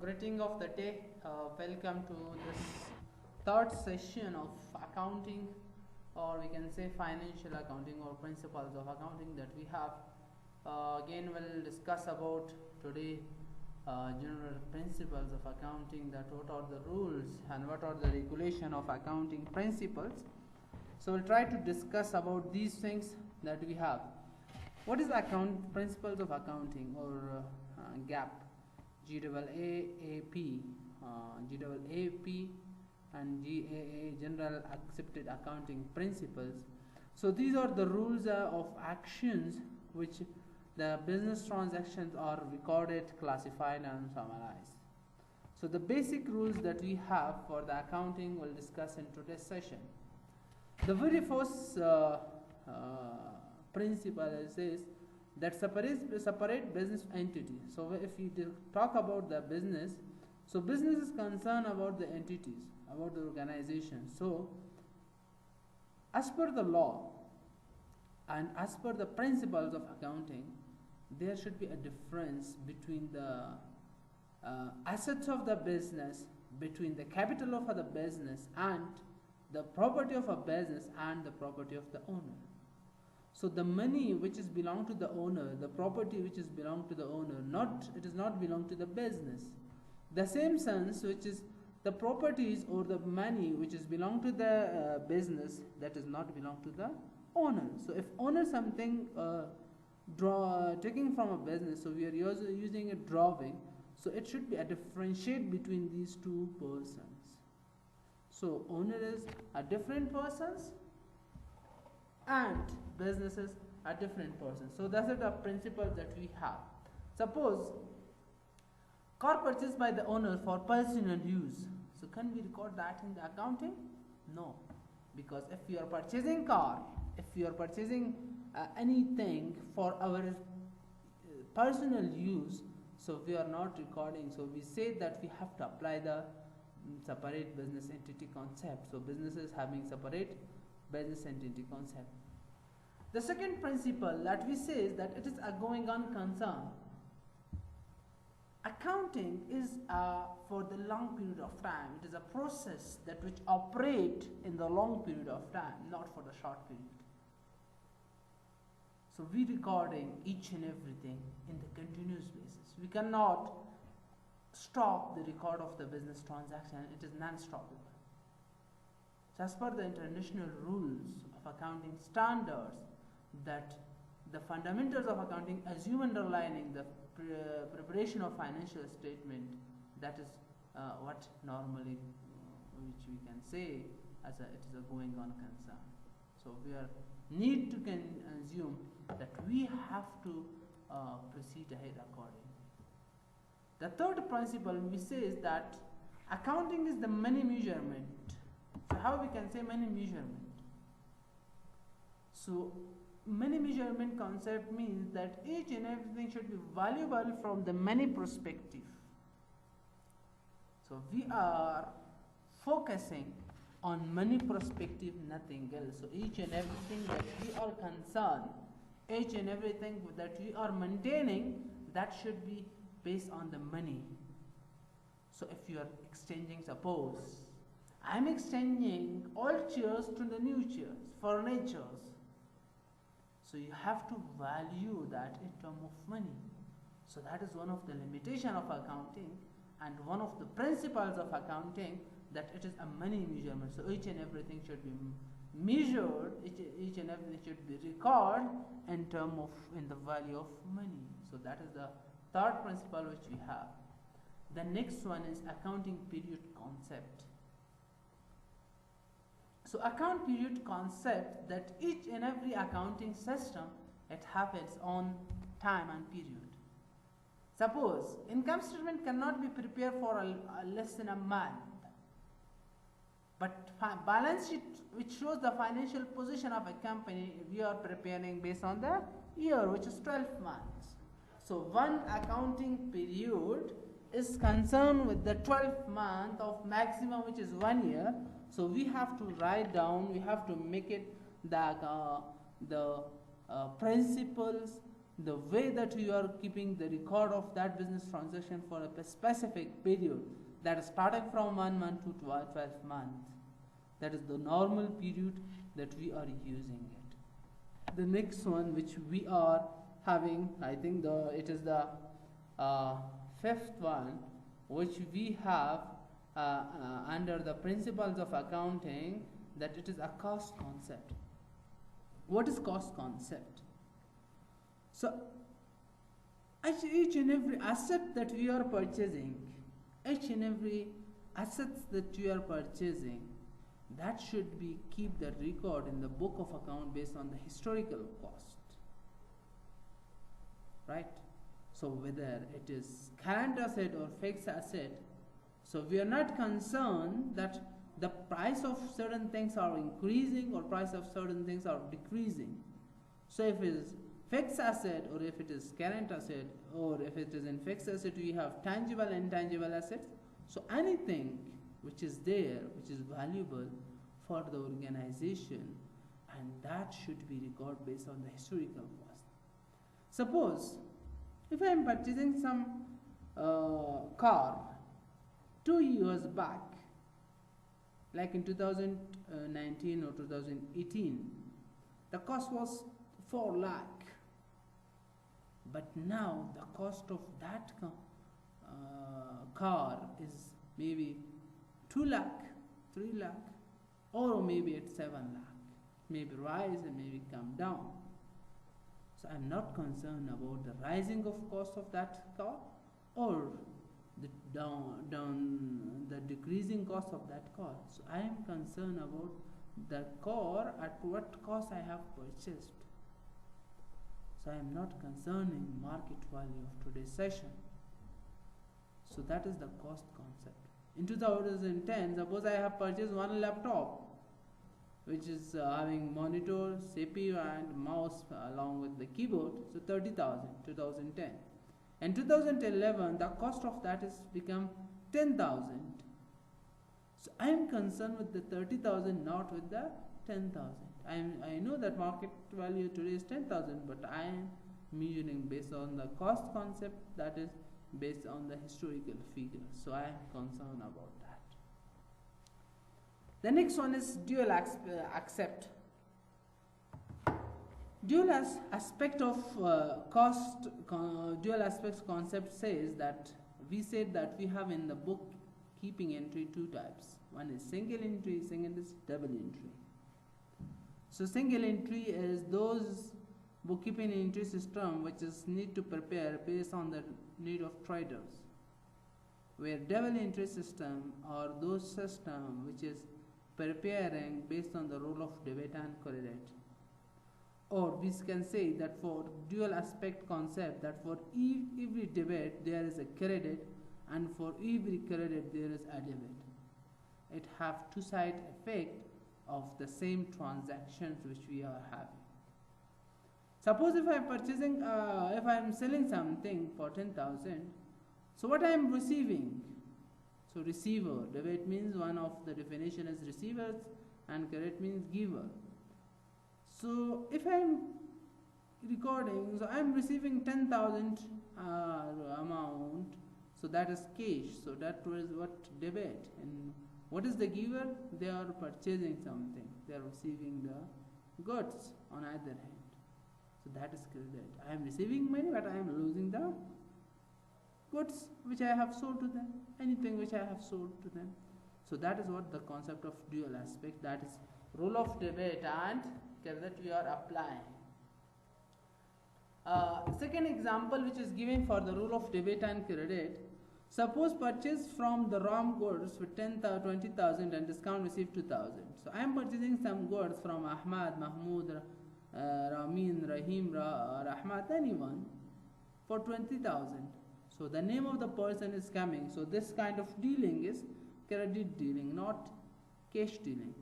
Greeting of the day. Welcome to this third session of accounting, or we can say financial accounting or principles of accounting that we have. Again, we'll discuss about today general principles of accounting, that what are the rules and what are the regulation of accounting principles. So we'll try to discuss about these things that we have. What is account principles of accounting or GAAP? GAAP, GAAP and GAA, General Accepted Accounting Principles. So these are the rules of actions which the business transactions are recorded, classified and summarized. So the basic rules that we have for the accounting we'll discuss in today's session. The very first principle is this, that separate business entity. So if you talk about the business, so business is concerned about the entities, about the organization. So as per the law and as per the principles of accounting, there should be a difference between the assets of the business, between the capital of the business and the property of a business and the property of the owner. So the money which is belong to the owner, the property which is belong to the owner, it is not belong to the business. The same sense which is the properties or the money which is belong to the business, that is not belong to the owner. So if owner something taking from a business, so we are using a drawing, so it should be a differentiate between these two persons. So owner is a different persons and businesses are different persons. So that's the principle that we have. Suppose car purchased by the owner for personal use. So can we record that in the accounting? No, because if you are purchasing car, if you are purchasing anything for our personal use, so we are not recording. So we say that we have to apply the separate business entity concept. So businesses having separate business entity concept. The second principle that we say is that it is a going on concern. Accounting is for the long period of time. It is a process that which operate in the long period of time, not for the short period. So we recording each and everything in the continuous basis. We cannot stop the record of the business transaction. It is non-stoppable. So as per the international rules of accounting standards, that the fundamentals of accounting assume underlining the preparation of financial statement, that is what normally which we can say as it is a going on concern. So we are need to assume that we have to proceed ahead accordingly. The third principle we say is that accounting is the money measurement. So how we can say money measurement? So money measurement concept means that each and everything should be valuable from the money perspective. So we are focusing on money perspective, nothing else. So each and everything that we are concerned, each and everything that we are maintaining, that should be based on the money. So if you are exchanging, suppose I am exchanging old chairs to the new chairs, furnitures. So you have to value that in terms of money. So that is one of the limitations of accounting and one of the principles of accounting, that it is a money measurement. So each and everything should be measured, each and everything should be recorded in terms of the value of money. So that is the third principle which we have. The next one is accounting period concept. So account period concept, that each and every accounting system, it have its own time and period. Suppose income statement cannot be prepared for a less than a month, but balance sheet which shows the financial position of a company, we are preparing based on the year, which is 12 months. So one accounting period is concerned with the 12th month of maximum, which is 1 year. So we have to write down, we have to make it the principles the way that you are keeping the record of that business transaction for a specific period, that is starting from 1 month to 12 months. That is the normal period that we are using it. The next one which we are having, I think it is the fifth one, which we have under the principles of accounting, that it is a cost concept. What is cost concept? So each and every asset that we are purchasing, each and every assets that you are purchasing, that should be keep the record in the book of account based on the historical cost, right? So whether it is current asset or fixed asset, so we are not concerned that the price of certain things are increasing or price of certain things are decreasing. So if it is fixed asset or if it is current asset, or if it is in fixed asset we have tangible and intangible assets. So anything which is there, which is valuable for the organization, and that should be recorded based on the historical cost. Suppose if I am purchasing some car 2 years back, like in 2019 or 2018, the cost was 4 lakh. But now the cost of that car is maybe 2 lakh, 3 lakh, or maybe it's 7 lakh. Maybe rise and maybe come down. So I'm not concerned about the rising of cost of that car or the the decreasing cost of that car. So I am concerned about the car at what cost I have purchased. So I am not concerned in market value of today's session. So that is the cost concept. In 2010, suppose I have purchased one laptop which is having monitor, CPU and mouse along with the keyboard, so 30,000, 2010. In 2011, the cost of that is become 10,000. So I am concerned with the 30,000, not with the 10,000. I know that market value today is 10,000, but I am measuring based on the cost concept, that is based on the historical figure. So I am concerned about that. The next one is dual accept. Dual aspect of dual aspects concept says that we said that we have in the bookkeeping entry 2 types. One is single entry, second is double entry. So single entry is those bookkeeping entry system which is need to prepare based on the need of traders, where double entry system are those system which is preparing based on the rule of debit and credit. Or we can say that for dual aspect concept, that for every debit there is a credit, and for every credit there is a debit. It have two-side effect of the same transactions which we are having. Suppose if I am purchasing, if I am selling something for 10,000, so what I am receiving? So receiver, debit means one of the definition is receivers and credit means giver. So if I am recording, so I am receiving 10,000 amount, so that is cash, so that was what debit. And what is the giver? They are purchasing something, they are receiving the goods on either hand. So that is credit. I am receiving money, but I am losing the goods which I have sold to them, anything which I have sold to them. So that is what the concept of dual aspect, that is rule of debit and credit we are applying. Second example which is given for the rule of debit and credit. Suppose purchase from the RAM goods with 20,000 and discount received 2,000. So I am purchasing some goods from Ahmad, Mahmoud, Ramin, Rahim, Rahmat, anyone for 20,000. So the name of the person is coming. So this kind of dealing is credit dealing, not cash dealing.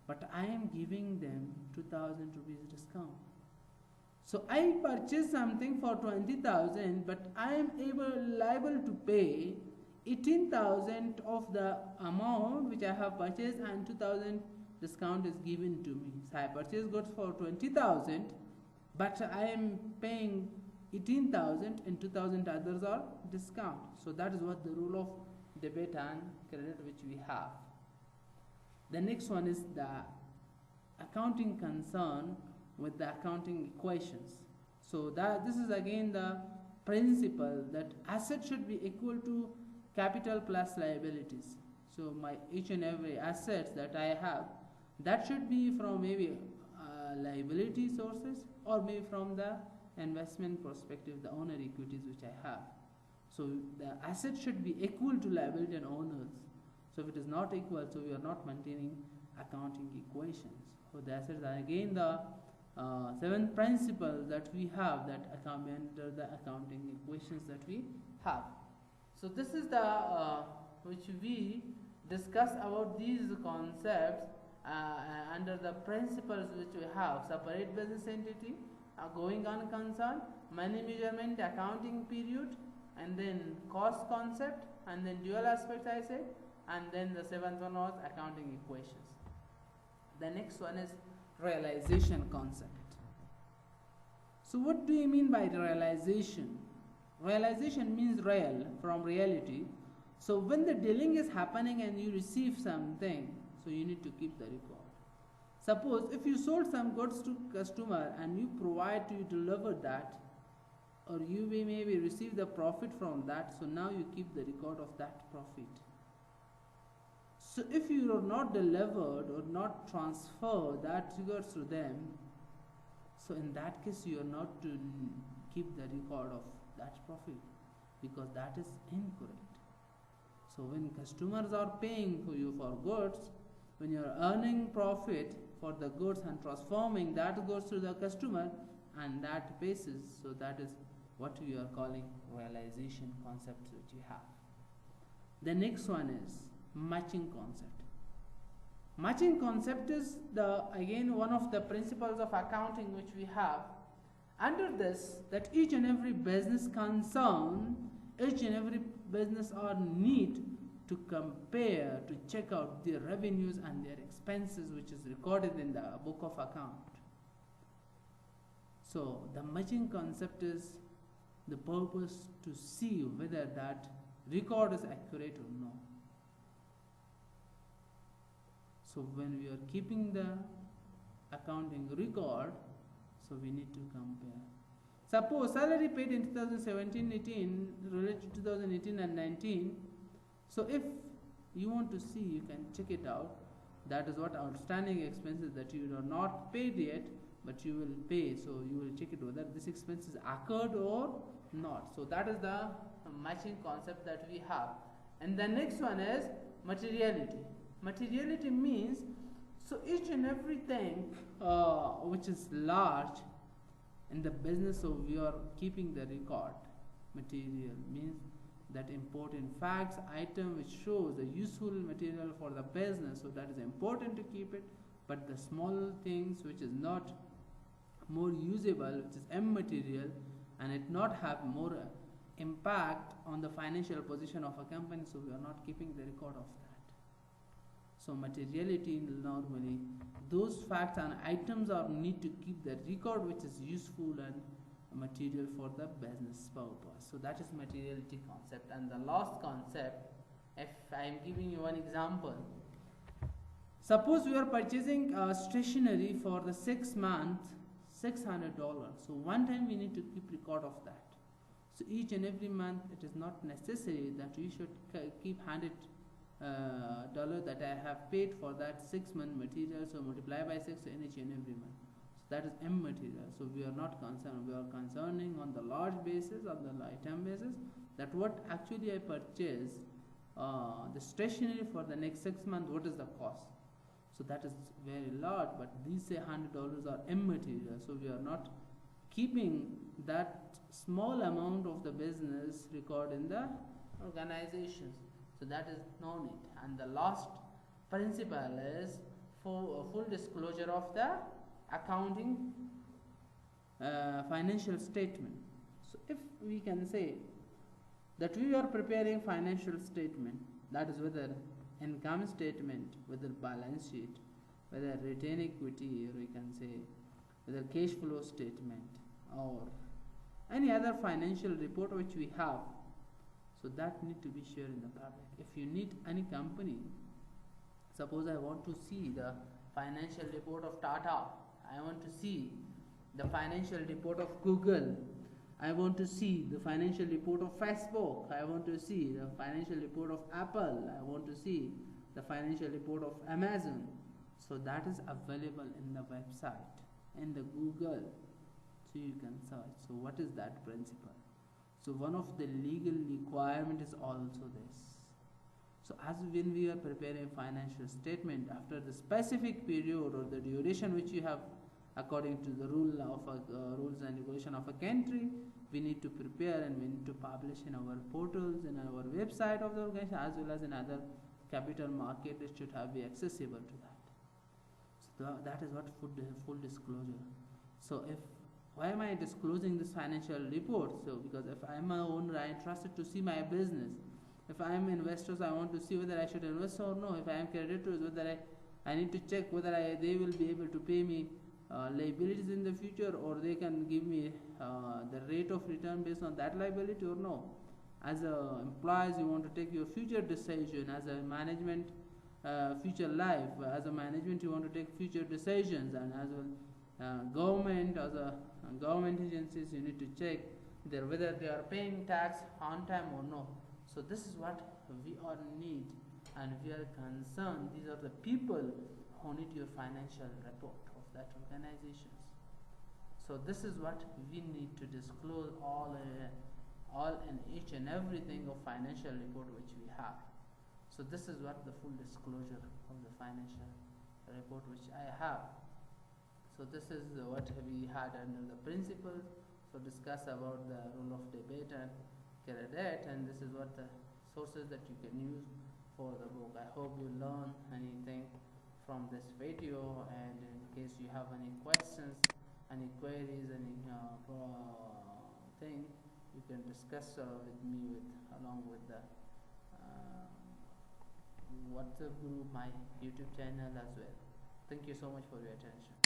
But I am giving them 2,000 rupees discount. So I purchase something for 20,000, but I am liable to pay 18,000 of the amount which I have purchased, and 2,000 discount is given to me. So I purchase goods for 20,000, but I am paying 18,000, and 2,000 others are discount. So that is what the rule of debit and credit which we have. The next one is the accounting concern with the accounting equations. So that this is again the principle that assets should be equal to capital plus liabilities. So my each and every assets that I have, that should be from maybe liability sources, or maybe from the investment perspective, the owner equities which I have. So the asset should be equal to liability and owners. So if it is not equal, so we are not maintaining accounting equations. So the assets are again the seventh principle that we have, that under the accounting equations that we have. So this is the which we discuss about these concepts under the principles which we have: separate business entity, going on concern, money measurement, accounting period, and then cost concept, and then dual aspects I said, and then the seventh one was accounting equations. The next one is realization concept. So what do you mean by realization? Realization means real, from reality. So when the dealing is happening and you receive something, so you need to keep the record. Suppose if you sold some goods to customer and you provide to deliver that, or you may maybe receive the profit from that, so now you keep the record of that profit. So if you are not delivered or not transfer that records to them, so in that case you are not to keep the record of that profit, because that is incorrect. So when customers are paying for you for goods, when you are earning profit for the goods and transforming that goods to the customer and that basis, so that is what we are calling realization concept which you have. The next one is matching concept. Matching concept is the again one of the principles of accounting which we have. Under this, that each and every business concern, each and every business are need to compare, to check out their revenues and their expenses which is recorded in the book of account. So the matching concept is the purpose to see whether that record is accurate or no. So when we are keeping the accounting record, so we need to compare. Suppose salary paid in 2017-18 related to 2018 and 19. So if you want to see, you can check it out. That is what outstanding expenses that you are not paid yet, but you will pay. So you will check it whether this expense is occurred or not. So that is the matching concept that we have. And the next one is materiality. Materiality means, so each and everything which is large in the business, so we are keeping the record. Material means that important facts, item which shows the useful material for the business, so that is important to keep it. But the small things which is not more usable, which is immaterial, and it not have more impact on the financial position of a company, so we are not keeping the record of that. So materiality, normally those facts and items are need to keep the record which is useful and material for the business purpose. So that is materiality concept. And the last concept, if I am giving you one example, suppose we are purchasing stationery for the 6 month, $600. So one time we need to keep record of that. So each and every month it is not necessary that we should keep $100 that I have paid for that 6 month material, so multiply by 6 in each and every month. So that is immaterial. So we are not concerned. We are concerning on the large basis, on the item basis, that what actually I purchase the stationery for the next 6 months, what is the cost? So that is very large, but these say $100 are immaterial. So we are not keeping that small amount of the business record in the organizations. So that is no need. And the last principle is for full disclosure of the accounting financial statement. So if we can say that we are preparing financial statement, that is whether income statement, whether balance sheet, whether retained equity, or we can say whether cash flow statement, or any other financial report which we have, so that need to be shared in the public. If you need any company, suppose I want to see the financial report of Tata, I want to see the financial report of Google, I want to see the financial report of Facebook, I want to see the financial report of Apple, I want to see the financial report of Amazon. So that is available in the website, in the Google, so you can search. So what is that principle? So one of the legal requirement is also this. So as when we are preparing financial statement, after the specific period or the duration which you have according to the rules and regulation of a country, we need to prepare and we need to publish in our portals, in our website of the organization, as well as in other capital market. It should be accessible to that. So that is what full disclosure. So if why am I disclosing this financial report? So because if I am a owner, I am trusted to see my business. If I am investors, I want to see whether I should invest or no. If I am creditors, whether I need to check whether they will be able to pay me liabilities in the future, or they can give me the rate of return based on that liability or no. As employees, you want to take your future decision. As a management, future life. As a management, you want to take future decisions, and as well government, as a government agencies, you need to check whether they are paying tax on time or no. So this is what we are need, and we are concerned. These are the people who need your financial report of that organizations. So this is what we need to disclose all and each and everything of financial report which we have. So this is what the full disclosure of the financial report which I have. So this is what we had under the principles. So discuss about the rule of debit and credit, and this is what the sources that you can use for the book. I hope you learn anything from this video, and in case you have any questions, any queries, any thing, you can discuss with me along with the WhatsApp group, my YouTube channel as well. Thank you so much for your attention.